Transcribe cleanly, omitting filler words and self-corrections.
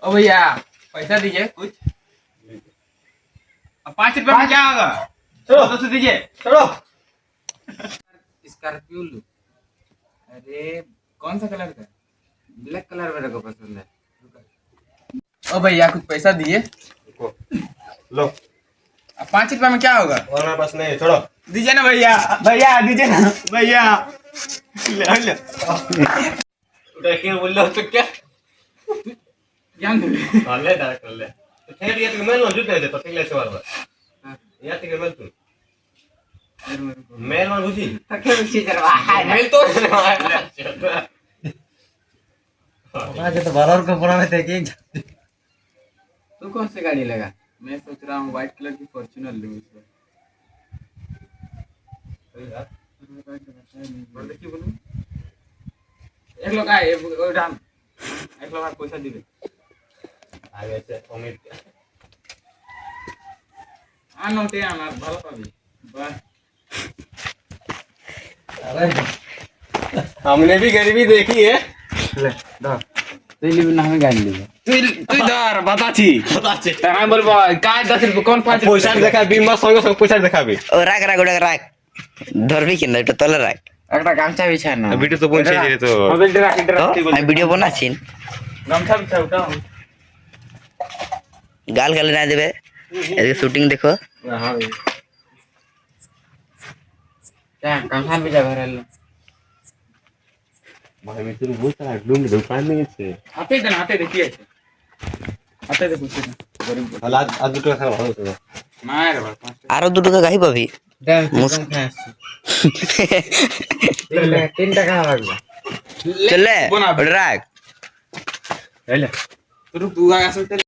ओ भैया पैसा दीजिए कुछ। अब 5 रुपए में क्या होगा? चलो 200 दीजिए। चलो। स्कॉर्पियो लूं। अरे कौन सा कलर का? ब्लैक कलर मेरे को पसंद है। ओ भैया कुछ पैसा दिए। लो। अब 5 रुपए में क्या होगा? और मेरे पास नहीं है, छोड़ो। दीजिए ना भैया, भैया दीजिए ना भैया। ले ले। देखिए बोल लो तो क्या? ज्ञान दे। हाँ ले डायरेक्ट कर ले। तो ठहर ये तो मैं लो जुटे दे तो किले से वाला। या तो मैं तू। मेल में घुसी। थके उसी तरह मेल तो आज तो बारह को पुराने थे कि तू कौन सी गाड़ी लेगा? मैं सोच रहा हूँ व्हाइट कलर की फॉर्च्यूनर लूँ इसको। देखिए बोलूं एक लोग आए ओ राम एक लोग पैसा दिबे आगे से उम्मीद आ नोटे আমার ভালো পাবি বাহ। हमने भी गरीबी देखी है। ले धर তুই লিবি না আমি গাড়ি লিব তুই তুই ধর বাতাছি बताचे তাই আমি বলবো কাজ 10 रुपए কোন 5 पैसा देखा बीमा संग संग पैसा देखाबी ও রাখ রাখ ওটা রাখ ধরবি কিনা এটা তলে রাখ একটা গামছা বিছা না वीडियो तो पहुंचे जे तो মোবাইলটা রাখ এটা তো রাখ আমি ভিডিও বানাচ্ছি গামছা বিছা উঠাও গাল গালে না দেবে এদিকে শুটিং দেখো हां क्या गामছা বিছা ঘরে এলো भाई मैं तेरे बहुत सारा लूंग दुकान नहीं है हाथे देखिए हाथे दे पूछे गरीब आज दुটো खा भाলো तो মার বাবা আরো 2 টাকা গাহি পাবি দেখ কম খাসি 3 টাকা লাগবে চলে ওটা রাখ ले तू रुक तू आगे